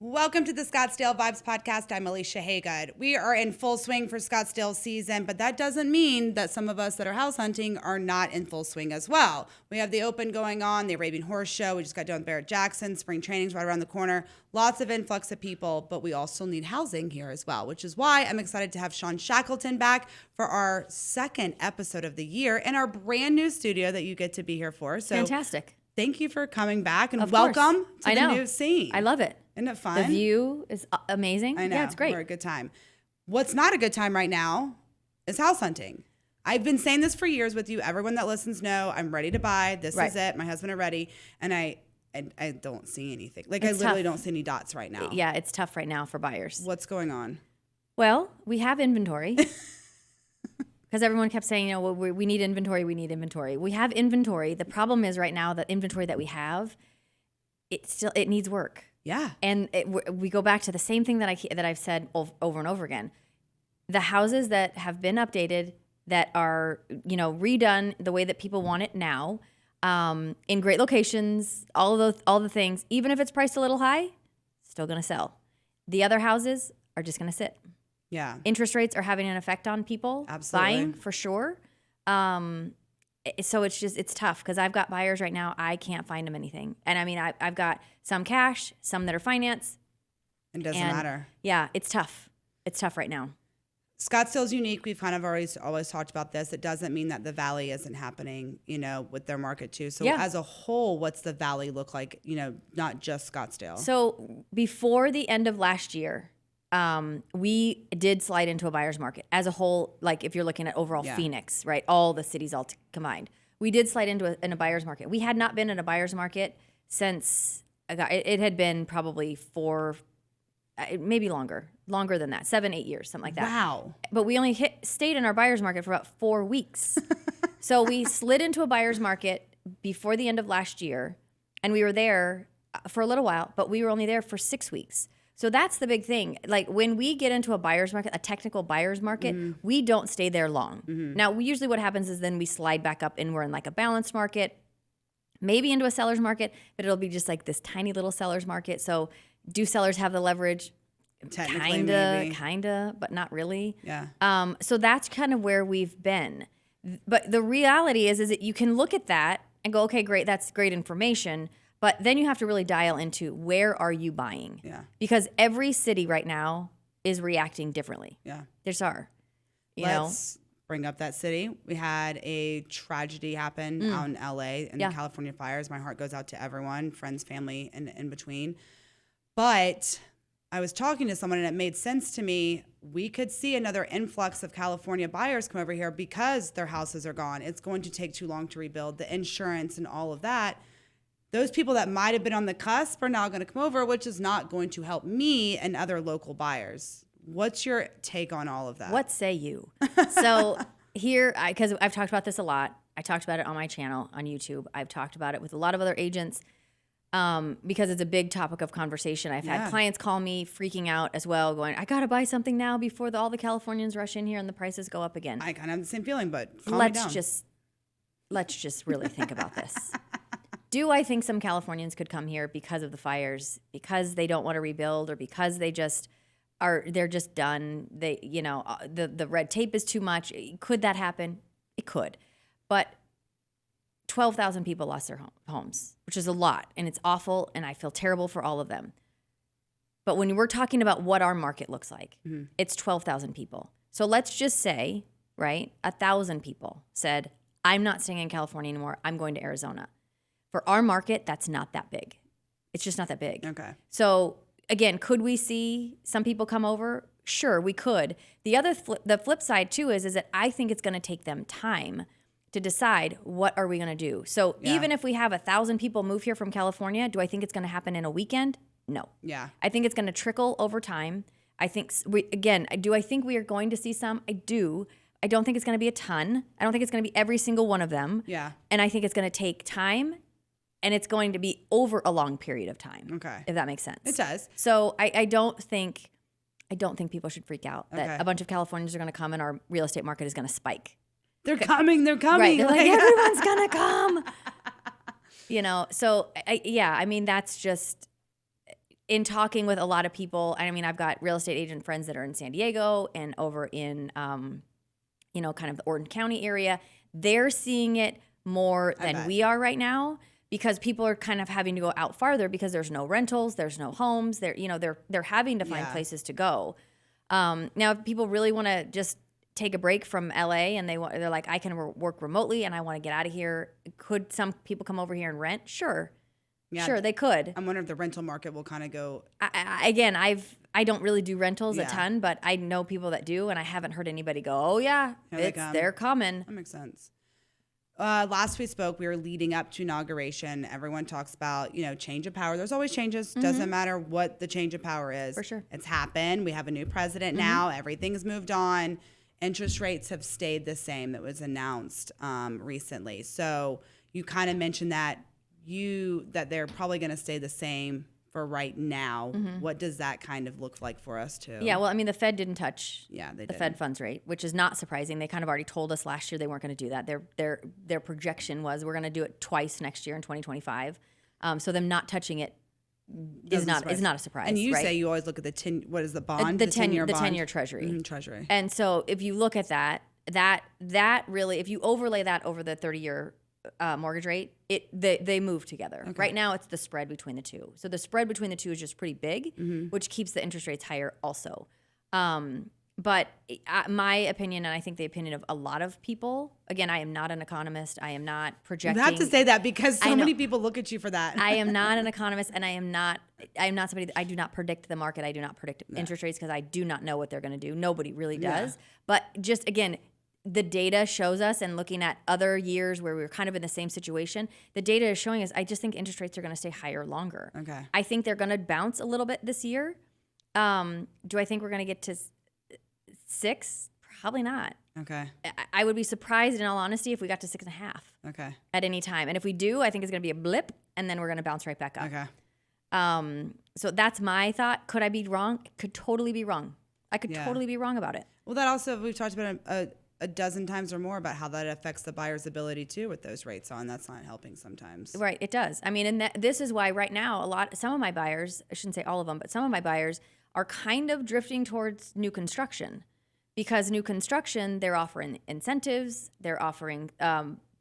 Welcome to the Scottsdale Vibes Podcast. I'm Alicia Haygood. We are in full swing for Scottsdale season, but that doesn't mean that some of us that are house hunting are not in full swing as well. We have the Open going on, the Arabian Horse Show. We just got done with Barrett Jackson. Spring training's right around the corner. Lots of influx of people, but we also need housing here as well, which is why I'm excited to have Sean Shackleton back for our second episode of the year in our brand new studio that you get to be here for. So fantastic. Thank you for coming back and Of welcome course. to the new scene. I love it. Isn't it fun? The view is amazing. I know. Yeah, it's great. We're a good time. What's not a good time right now is house hunting. I've been saying this for years with you. Everyone that listens know I'm ready to buy. This is it. My husband are ready. And I don't see anything. Like, it's I literally don't see any dots right now. Yeah, it's tough right now for buyers. What's going on? Well, we have inventory. Because everyone kept saying, you know, well, we need inventory, we need inventory. We have inventory. The problem is right now, the inventory that we have, it needs work. Yeah. And we go back to the same thing that I've said over and over again. The houses that have been updated, that are, you know, redone the way that people want it now, in great locations, all the things, even if it's priced a little high, still going to sell. The other houses are just going to sit. Yeah. Interest rates are having an effect on people. Absolutely. Buying for sure. So it's tough because I've got buyers right now. I can't find them anything. And I mean, I've got some cash, some that are finance. It doesn't matter. Yeah, it's tough. It's tough right now. Scottsdale's unique. We've kind of always talked about this. It doesn't mean that the Valley isn't happening, you know, with their market too. So as a whole, what's the Valley look like, you know, not just Scottsdale? So before the end of last year, we did slide into a buyer's market as a whole. Like if you're looking at overall Phoenix, right? All the cities all combined, we did slide into a buyer's market. We had not been in a buyer's market since it had been probably maybe longer than that, 7-8 years, something like that. Wow. But we only stayed in our buyer's market for about 4 weeks. So we slid into a buyer's market before the end of last year, and we were there for a little while, but we were only there for 6 weeks. So that's the big thing. Like when we get into a buyer's market, a technical buyer's market, we don't stay there long. Now, usually what happens is then we slide back up and we're in like a balanced market, maybe into a seller's market, but it'll be just like this tiny little seller's market. So do sellers have the leverage? Kinda, but not really. Yeah. So that's kind of where we've been. But the reality is that you can look at that and go, okay, great, that's great information. But then you have to really dial into where are you buying? Yeah. Because every city right now is reacting differently. Yeah. There's Let's bring up that city. We had a tragedy happen out in LA in the California fires. My heart goes out to everyone, friends, family, and in between. But I was talking to someone and it made sense to me. We could see another influx of California buyers come over here because their houses are gone. It's going to take too long to rebuild, the insurance and all of that. Those people that might have been on the cusp are now going to come over, which is not going to help me and other local buyers. What's your take on all of that? What say you? So here, because I've talked about this a lot. I talked about it on my channel on YouTube. I've talked about it with a lot of other agents because it's a big topic of conversation. I've had clients call me freaking out as well, going, I got to buy something now before all the Californians rush in here and the prices go up again. I kind of have the same feeling, but let's just really think about this. Do I think some Californians could come here because of the fires, because they don't want to rebuild, or because they're just done? They, you know, the red tape is too much. Could that happen? It could. But 12,000 people lost their homes, which is a lot, and it's awful, and I feel terrible for all of them. But when we're talking about what our market looks like, it's 12,000 people. So let's just say, right, 1,000 people said, I'm not staying in California anymore. I'm going to Arizona. For our market, that's not that big. It's just not that big. Okay. So again, could we see some people come over? Sure, we could. The flip side too is that I think it's going to take them time to decide what are we going to do. So even if we have 1,000 people move here from California, do I think it's going to happen in a weekend? No. Yeah. I think it's going to trickle over time. I think do I think we are going to see some? I do. I don't think it's going to be a ton. I don't think it's going to be every single one of them. Yeah. And I think it's going to take time. And it's going to be over a long period of time. Okay. If that makes sense. It does. So I don't think people should freak out that a bunch of Californians are going to come and our real estate market is going to spike. They're coming. Right. They're like everyone's going to come. You know, so I mean, that's just, in talking with a lot of people, I mean, I've got real estate agent friends that are in San Diego and over in, you know, kind of the Orange County area. They're seeing it more than we are right now because people are kind of having to go out farther because there's no rentals, there's no homes. They're having to find places to go. Now, if people really want to just take a break from LA and they're like, I can work remotely and I want to get out of here. Could some people come over here and rent? Sure. Yeah, sure, they could. I'm wondering if the rental market will kind of go. I don't really do rentals a ton, but I know people that do, and I haven't heard anybody go, oh, yeah, they're coming. That makes sense. Last we spoke, we were leading up to inauguration. Everyone talks about, you know, change of power. There's always changes. Mm-hmm. Doesn't matter what the change of power is. For sure. It's happened. We have a new president now. Everything's moved on. Interest rates have stayed the same. That was announced recently. So you kind of mentioned that they're probably going to stay the same for right now. Mm-hmm. What does that kind of look like for us too? Yeah, well, I mean, the Fed didn't touch the Fed funds rate, which is not surprising. They kind of already told us last year they weren't going to do that. Their projection was we're going to do it twice next year in 2025. So them not touching it is not a surprise. And you right? say you always look at what is the bond? The 10-year bond? 10-year treasury. Mm-hmm, treasury. And so if you look at that really, if you overlay that over the 30-year mortgage rate, they move together. Okay. Right now, it's the spread between the two. So the spread between the two is just pretty big, which keeps the interest rates higher also. But my opinion, and I think the opinion of a lot of people, again, I am not an economist. I am not projecting. You have to say that because so many people look at you for that. I am not an economist, and I am not somebody I do not predict the market. I do not predict interest rates because I do not know what they're going to do. Nobody really does. Yeah. But just, again, the data shows us, and looking at other years where we were kind of in the same situation, the data is showing us, I just think interest rates are going to stay higher longer. Okay. I think they're going to bounce a little bit this year. Do I think we're going to get to 6? Probably not. Okay. I would be surprised, in all honesty, if we got to 6.5. Okay. At any time. And if we do, I think it's going to be a blip, and then we're going to bounce right back up. Okay. So that's my thought. Could I be wrong? Could totally be wrong. I could totally be wrong about it. Well, that also, we've talked about a dozen times or more about how that affects the buyer's ability too with those rates on. That's not helping sometimes. Right, it does. I mean, and this is why right now some of my buyers, I shouldn't say all of them, but some of my buyers are kind of drifting towards new construction, because new construction, they're offering incentives, they're offering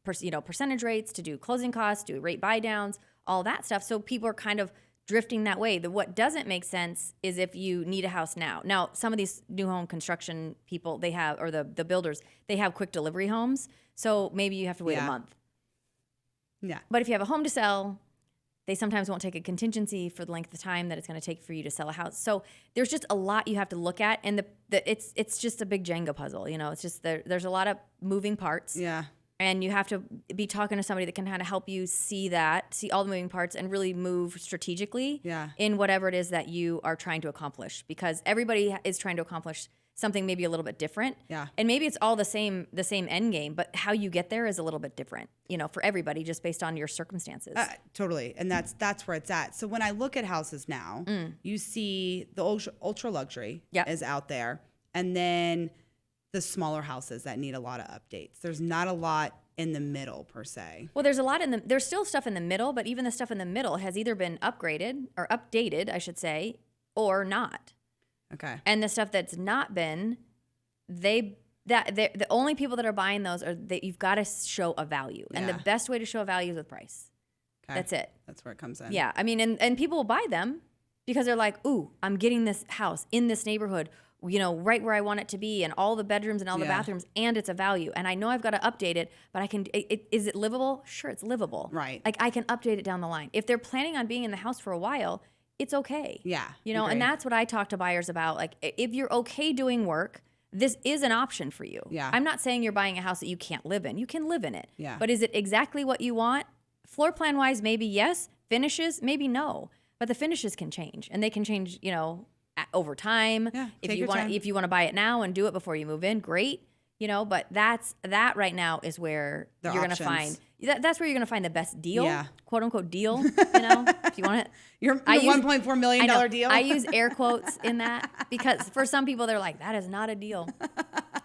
percentage rates to do closing costs, do rate buy downs, all that stuff. So people are kind of drifting that way. What doesn't make sense is if you need a house now. Now, some of these new home construction people, they have, or the builders, they have quick delivery homes. So maybe you have to wait a month. Yeah. But if you have a home to sell, they sometimes won't take a contingency for the length of time that it's going to take for you to sell a house. So there's just a lot you have to look at, and it's just a big Jenga puzzle. You know, it's just there's a lot of moving parts. Yeah. And you have to be talking to somebody that can kind of help you see all the moving parts and really move strategically in whatever it is that you are trying to accomplish. Because everybody is trying to accomplish something maybe a little bit different. Yeah. And maybe it's all the same end game, but how you get there is a little bit different, you know, for everybody, just based on your circumstances. Totally. And that's where it's at. So when I look at houses now, you see the ultra luxury is out there. And then the smaller houses that need a lot of updates. There's not a lot in the middle per se. Well, there's still stuff in the middle, but even the stuff in the middle has either been upgraded or updated, I should say, or not. Okay. And the stuff that's not been, the only people that are buying those are that you've got to show a value. And the best way to show a value is with price. Okay. That's it. That's where it comes in. Yeah. I mean, and people will buy them because they're like, ooh, I'm getting this house in this neighborhood, you know, right where I want it to be, and all the bedrooms and all the bathrooms, and it's a value. And I know I've got to update it, but is it livable? Sure, it's livable. Right. Like, I can update it down the line. If they're planning on being in the house for a while, it's okay. Yeah. You know, and that's what I talk to buyers about. Like, if you're okay doing work, this is an option for you. Yeah. I'm not saying you're buying a house that you can't live in. You can live in it. Yeah. But is it exactly what you want? Floor plan wise, maybe yes. Finishes, maybe no. But the finishes can change, and they can change, you know, over time. Yeah, if you want to buy it now and do it before you move in, great. You know, but that right now is where you're going to find that's where you're going to find the best deal, quote unquote deal. You know, if you want it, your $1.4 million deal. I use air quotes in that because for some people they're like, that is not a deal.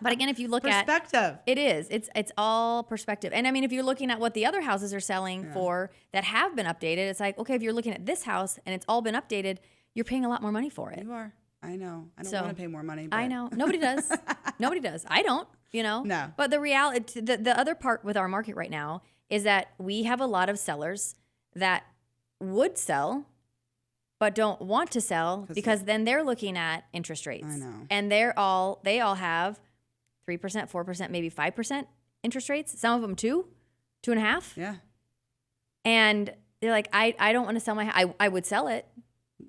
But again, if you look at perspective, it is. It's all perspective. And I mean, if you're looking at what the other houses are selling for that have been updated, it's like, okay, if you're looking at this house and it's all been updated, you're paying a lot more money for it. You are. I know. I don't want to pay more money. But. I know. Nobody does. Nobody does. I don't, No. But the reality, the other part with our market right now is that we have a lot of sellers that would sell but don't want to sell because then they're looking at interest rates. I know. And they all have 3%, 4%, maybe 5% interest rates. Some of them 2.5%. Yeah. And they're like, I don't want to sell I would sell it.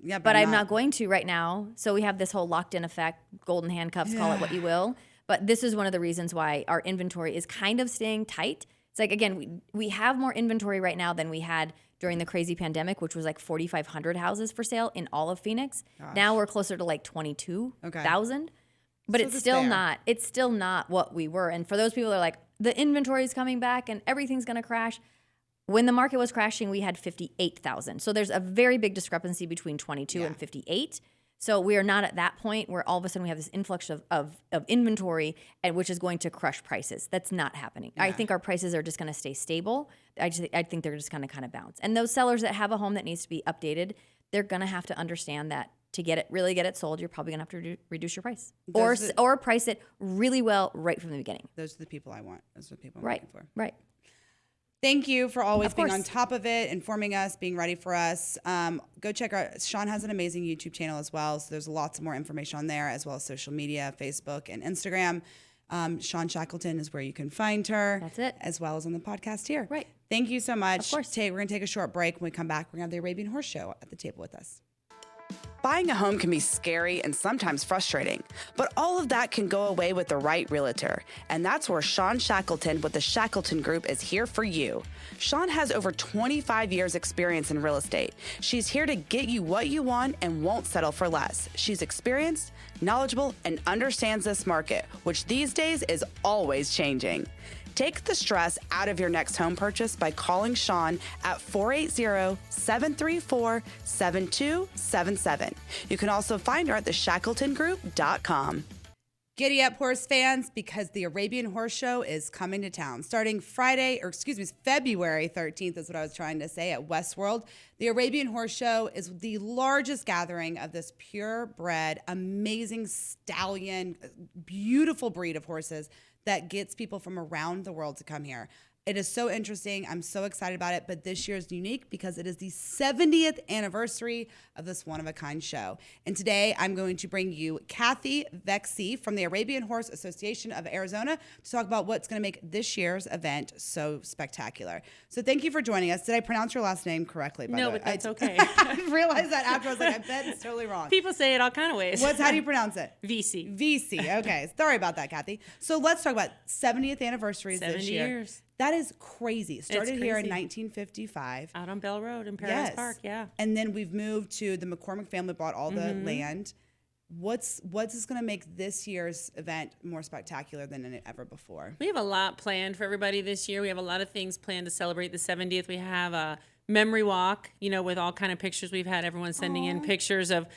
Yeah, but I'm not going to right now. So we have this whole locked in effect, golden handcuffs, call it what you will. But this is one of the reasons why our inventory is kind of staying tight. It's like, again, we have more inventory right now than we had during the crazy pandemic, which was like 4,500 houses for sale in all of Phoenix. Gosh. Now we're closer to like 22,000. But it's still not what we were. And for those people that are like, the inventory is coming back and everything's going to crash. When the market was crashing, we had 58,000. So there's a very big discrepancy between 22 and 58. So we are not at that point where all of a sudden we have this influx of inventory, and which is going to crush prices. That's not happening. I think our prices are just going to stay stable. I think they're just going to kind of bounce. And those sellers that have a home that needs to be updated, they're going to have to understand that to really get it sold, you're probably going to have to reduce your price or price it really well right from the beginning. Those are the people I want. Those are the people I'm looking for. Right. Thank you for always being on top of it, informing us, being ready for us. Go check out, Sean has an amazing YouTube channel as well. So there's lots more information on there, as well as social media, Facebook and Instagram. Sean Shackleton is where you can find her. That's it. As well as on the podcast here. Right. Thank you so much. Of course. We're going to take a short break. When we come back, we're going to have the Arabian Horse Show at the table with us. Buying a home can be scary and sometimes frustrating, but all of that can go away with the right realtor. And that's where Sean Shackleton with the Shackleton Group is here for you. Sean has over 25 years experience in real estate. She's here to get you what you want and won't settle for less. She's experienced, knowledgeable, and understands this market, which these days is always changing. Take the stress out of your next home purchase by calling Sean at 480-734-7277. You can also find her at theshackletongroup.com. Giddy up, horse fans, because the Arabian Horse Show is coming to town. Starting February 13th is what I was trying to say, at WestWorld. The Arabian Horse Show is the largest gathering of this purebred, amazing stallion, beautiful breed of horses that gets people from around the world to come here. It is so interesting. I'm so excited about it. But this year is unique because it is the 70th anniversary of this one-of-a-kind show. And today I'm going to bring you Cathy Vecsey from the Arabian Horse Association of Arizona to talk about what's going to make this year's event so spectacular. So thank you for joining us. Did I pronounce your last name correctly? No, but that's okay. I realized that after. I was like, I bet it's totally wrong. People say it all kind of ways. How do you pronounce it? Vecsey. Vecsey. Okay. Sorry about that, Cathy. So let's talk about 70th anniversaries this year. 70 years. That is crazy. It started here in 1955. Out on Bell Road in Paradise Park, yeah. And then we've moved to the McCormick family bought all the land. What's this going to make this year's event more spectacular than ever before? We have a lot planned for everybody this year. We have a lot of things planned to celebrate the 70th. We have a memory walk, with all kind of pictures. We've had everyone sending in pictures of,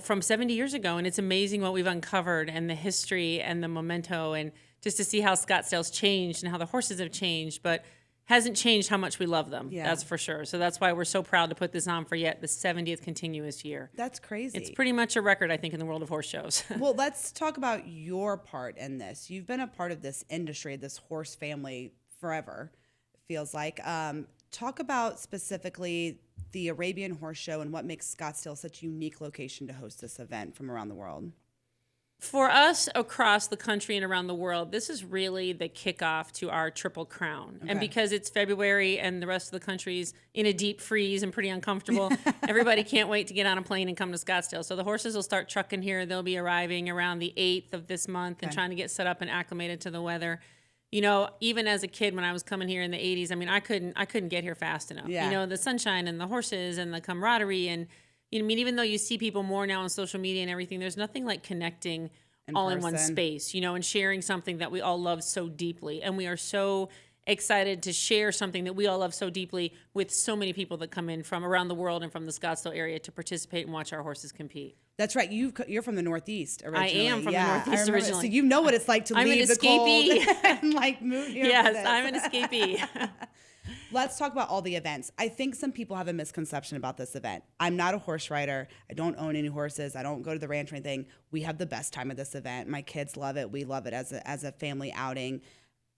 from 70 years ago. And it's amazing what we've uncovered and the history and the memento, and just to see how Scottsdale's changed and how the horses have changed, but hasn't changed how much we love them. Yeah. That's for sure. So that's why we're so proud to put this on for yet the 70th continuous year. That's crazy. It's pretty much a record, I think, in the world of horse shows. Well, let's talk about your part in this. You've been a part of this industry, this horse family, forever, it feels like. Talk about specifically the Arabian Horse Show and what makes Scottsdale such a unique location to host this event from around the world. For us across the country and around the world, this is really the kickoff to our Triple Crown. Okay. And because it's February and the rest of the country's in a deep freeze and pretty uncomfortable, everybody can't wait to get on a plane and come to Scottsdale. So the horses will start trucking here. They'll be arriving around the 8th of this month and trying to get set up and acclimated to the weather. Even as a kid when I was coming here in the 80s, I couldn't get here fast enough. Yeah. The sunshine and the horses and the camaraderie and even though you see people more now on social media and everything, there's nothing like connecting in one space, and sharing something that we all love so deeply. And we are so excited to share something that we all love so deeply with so many people that come in from around the world and from the Scottsdale area to participate and watch our horses compete. That's right. You're from the Northeast originally. I am from the Northeast originally. So you know what it's like to leave the cold and move here. Yes, I'm an escapee. Let's talk about all the events. I think some people have a misconception about this event. I'm not a horse rider. I don't own any horses. I don't go to the ranch or anything. We have the best time at this event. My kids love it. We love it as a family outing.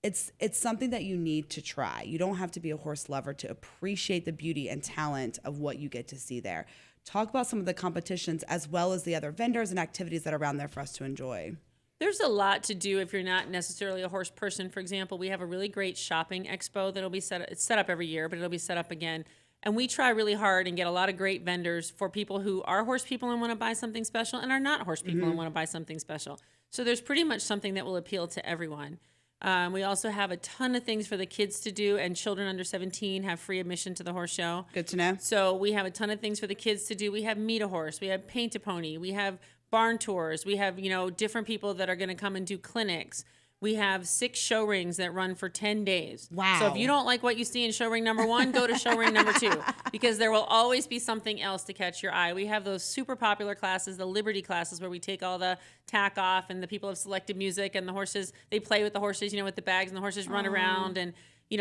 It's something that you need to try. You don't have to be a horse lover to appreciate the beauty and talent of what you get to see there. Talk about some of the competitions as well as the other vendors and activities that are around there for us to enjoy. There's a lot to do if you're not necessarily a horse person. For example, we have a really great shopping expo that'll be it's set up every year, but it'll be set up again. And we try really hard and get a lot of great vendors for people who are horse people and want to buy something special and are not horse people and want to buy something special. So there's pretty much something that will appeal to everyone. We also have a ton of things for the kids to do, and children under 17 have free admission to the horse show. Good to know. So we have a ton of things for the kids to do. We have Meet a Horse. We have Paint a Pony. We have barn tours. We have, different people that are going to come and do clinics. We have 6 show rings that run for 10 days. Wow. So if you don't like what you see in show ring number 1, go to show ring number 2, because there will always be something else to catch your eye. We have those super popular classes, the Liberty classes, where we take all the tack off and the people have selected music and the horses, they play with the horses, with the bags, and the horses run around and,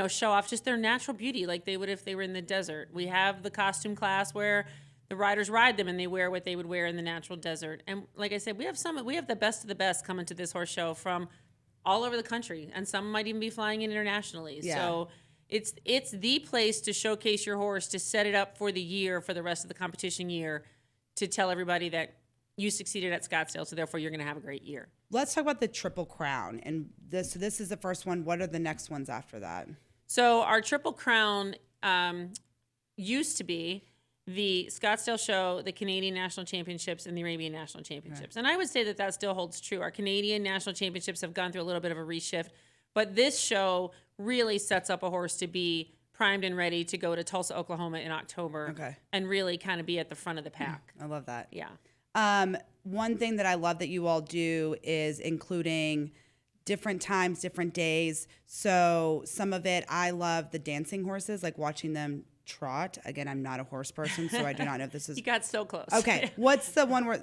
show off just their natural beauty like they would if they were in the desert. We have the costume class where the riders ride them and they wear what they would wear in the natural desert. And like I said, we have the best of the best coming to this horse show from all over the country, and some might even be flying in internationally. Yeah. So it's the place to showcase your horse, to set it up for the year, for the rest of the competition year, to tell everybody that you succeeded at Scottsdale, so therefore you're going to have a great year. Let's talk about the Triple Crown. And this is the first one. What are the next ones after that? So our Triple Crown used to be the Scottsdale Show, the Canadian National Championships, and the Arabian National Championships. Right. And I would say that still holds true. Our Canadian National Championships have gone through a little bit of a reshift, but this show really sets up a horse to be primed and ready to go to Tulsa, Oklahoma in October, and really kind of be at the front of the pack. I love that. Yeah. One thing that I love that you all do is including different times, different days. So some of it, I love the dancing horses, like watching them trot. Again, I'm not a horse person, so I do not know if this is. You got so close. Okay, what's the one where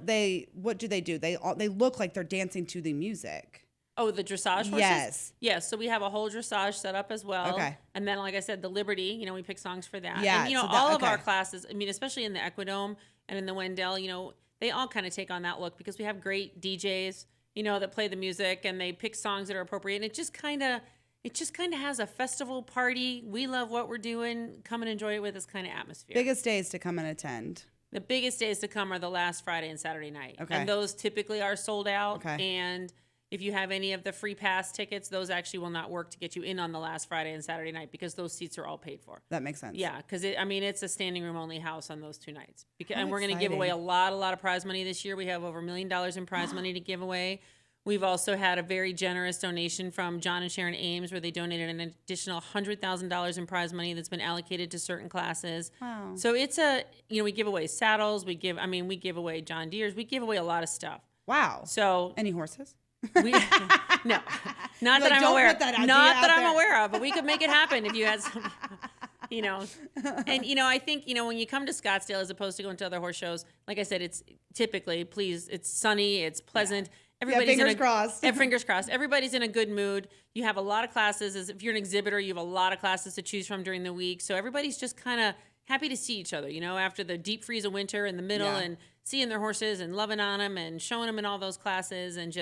what do? They look like they're dancing to the music. Oh, the dressage horses? Yes. Yes, so we have a whole dressage set up as well. Okay. And then, like I said, the Liberty, we pick songs for that. Yeah. And, all of our classes, especially in the Equidome and in the Wendell, they all kind of take on that look because we have great DJs, that play the music and they pick songs that are appropriate. And it just kind of has a festival party. We love what we're doing. Come and enjoy it with this kind of atmosphere. Biggest days to come and attend. The biggest days to come are the last Friday and Saturday night. Okay. And those typically are sold out. Okay. And if you have any of the free pass tickets, those actually will not work to get you in on the last Friday and Saturday night because those seats are all paid for. That makes sense. Yeah, because it's a standing room only house on those 2 nights. And we're going to give away a lot of prize money this year. We have over $1 million in prize money to give away. We've also had a very generous donation from John and Sharon Ames where they donated an additional $100,000 in prize money that's been allocated to certain classes. Wow. So it's we give away saddles, we give away John Deere's, we give away a lot of stuff. Wow. So any horses? No, not that I'm aware of. Not that I'm aware of, but we could make it happen if you had some, And, I think, when you come to Scottsdale as opposed to going to other horse shows, like I said, it's typically, it's sunny, it's pleasant. Everybody's fingers crossed. Fingers crossed. Everybody's in a good mood. You have a lot of classes. If you're an exhibitor, you have a lot of classes to choose from during the week. So everybody's just kind of happy to see each other, after the deep freeze of winter in the middle and seeing their horses and loving on them and showing them in all those classes. And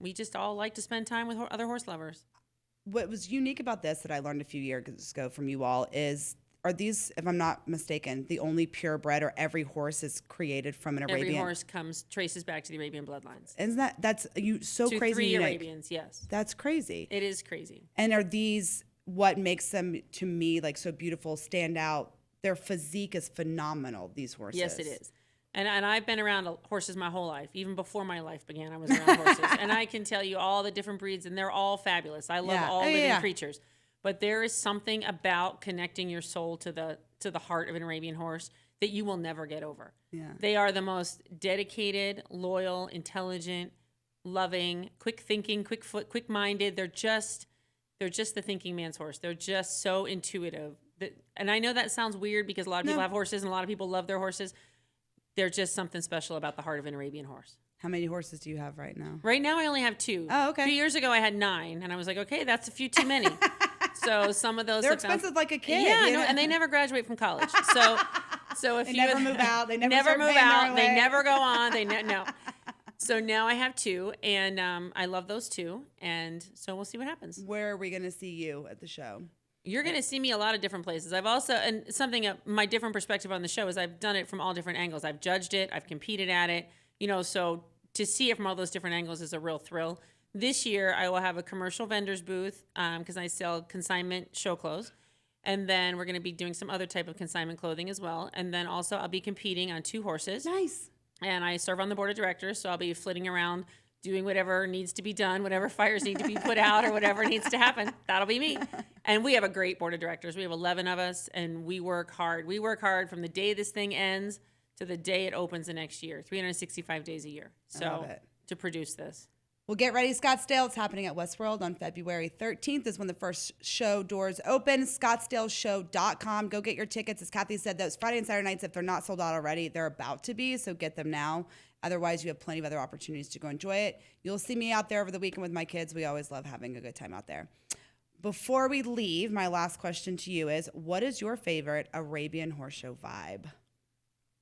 we just all like to spend time with other horse lovers. What was unique about this that I learned a few years ago from you all are these, if I'm not mistaken, the only purebred, or every horse is created from an Arabian? Every horse traces back to the Arabian bloodlines. Isn't that's so to crazy? 3 unique. Arabians, yes. That's crazy. It is crazy. And are these what makes them, to me, like so beautiful, stand out? Their physique is phenomenal, these horses. Yes, it is. And I've been around horses my whole life. Even before my life began, I was around horses. And I can tell you all the different breeds, and they're all fabulous. I love all living creatures. But there is something about connecting your soul to the heart of an Arabian horse that you will never get over. Yeah. They are the most dedicated, loyal, intelligent, loving, quick thinking, quick minded. They're just the thinking man's horse. They're just so intuitive. And I know that sounds weird because a lot of people have horses and a lot of people love their horses. There's just something special about the heart of an Arabian horse. How many horses do you have right now? Right now, I only have 2. Oh, okay. 2 years ago, I had 9, and I was like, okay, that's a few too many. So some of those they're expensive like a kid. Yeah, no, and they never graduate from college. So if they you never move out, they never move out, they never go on, no. So now I have 2, and I love those 2, and so we'll see what happens. Where are we going to see you at the show? You're going to see me a lot of different places. I've also, and something, my different perspective on the show is I've done it from all different angles. I've judged it, I've competed at it, so to see it from all those different angles is a real thrill. This year, I will have a commercial vendor's booth because I sell consignment show clothes. And then we're going to be doing some other type of consignment clothing as well. And then also I'll be competing on 2 horses. Nice. And I serve on the board of directors, so I'll be flitting around doing whatever needs to be done, whatever fires need to be put out or whatever needs to happen. That'll be me. And we have a great board of directors. We have 11 of us, and we work hard. We work hard from the day this thing ends to the day it opens the next year, 365 days a year. So to produce this. Well, get ready, Scottsdale. It's happening at WestWorld on February 13th is when the first show doors open. Scottsdaleshow.com. Go get your tickets. As Cathy said, those Friday and Saturday nights, if they're not sold out already, they're about to be, so get them now. Otherwise, you have plenty of other opportunities to go enjoy it. You'll see me out there over the weekend with my kids. We always love having a good time out there. Before we leave, my last question to you is, what is your favorite Arabian Horse Show vibe?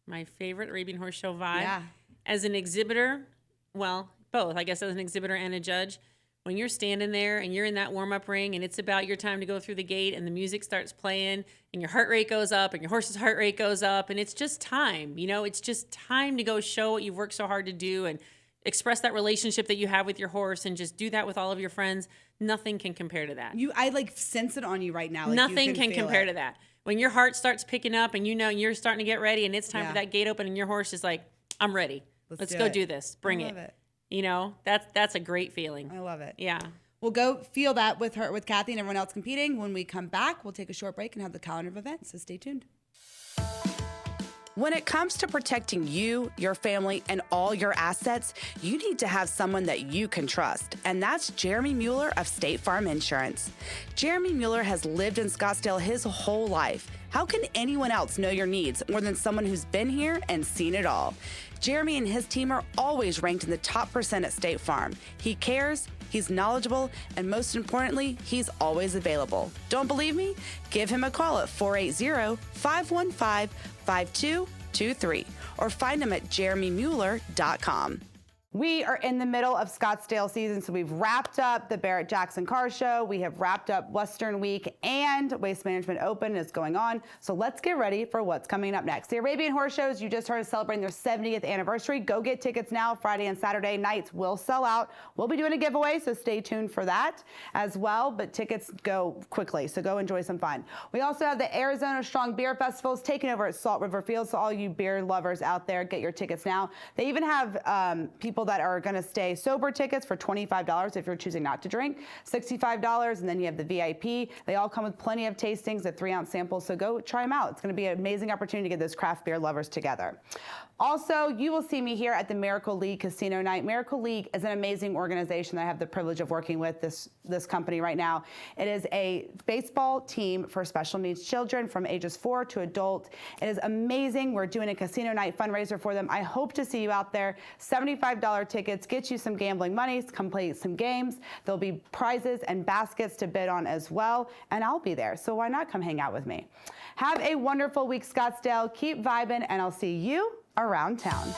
My favorite Arabian Horse Show vibe? Yeah. As an exhibitor, well, both, I guess, as an exhibitor and a judge. When you're standing there and you're in that warm-up ring and it's about your time to go through the gate and the music starts playing and your heart rate goes up and your horse's heart rate goes up and it's just time, it's just time to go show what you've worked so hard to do and express that relationship that you have with your horse and just do that with all of your friends. Nothing can compare to that. I sense it on you right now. Nothing can compare to that. When your heart starts picking up and you're starting to get ready and it's time for that gate open and your horse is like, I'm ready. Let's go do this. Bring it. That's a great feeling. I love it. Yeah. We'll go feel that with Cathy and everyone else competing. When we come back, we'll take a short break and have the calendar of events, so stay tuned. When it comes to protecting you, your family, and all your assets, you need to have someone that you can trust, and that's Jeremy Mueller of State Farm Insurance. Jeremy Mueller has lived in Scottsdale his whole life. How can anyone else know your needs more than someone who's been here and seen it all? Jeremy and his team are always ranked in the top % at State Farm. He cares, he's knowledgeable, and most importantly, he's always available. Don't believe me? Give him a call at 480-515-5223 or find him at jeremymueller.com. We are in the middle of Scottsdale season, so we've wrapped up the Barrett-Jackson Car Show. We have wrapped up Western Week, and Waste Management Open is going on. So let's get ready for what's coming up next. The Arabian Horse Shows, you just heard, is celebrating their 70th anniversary. Go get tickets now. Friday and Saturday nights will sell out. We'll be doing a giveaway, so stay tuned for that as well. But tickets go quickly, so go enjoy some fun. We also have the Arizona Strong Beer Festivals taking over at Salt River Field. So all you beer lovers out there, get your tickets now. They even have people that are going to stay sober tickets for $25 if you're choosing not to drink, $65, and then you have the VIP. They all come with plenty of tastings, a 3-ounce sample, so go try them out. It's going to be an amazing opportunity to get those craft beer lovers together. Also, you will see me here at the Miracle League Casino Night. Miracle League is an amazing organization that I have the privilege of working with, this company right now. It is a baseball team for special needs children from ages 4 to adult. It is amazing. We're doing a casino night fundraiser for them. I hope to see you out there. $75 tickets, get you some gambling money, come play some games. There'll be prizes and baskets to bid on as well, and I'll be there, so why not come hang out with me? Have a wonderful week, Scottsdale. Keep vibing, and I'll see you around town.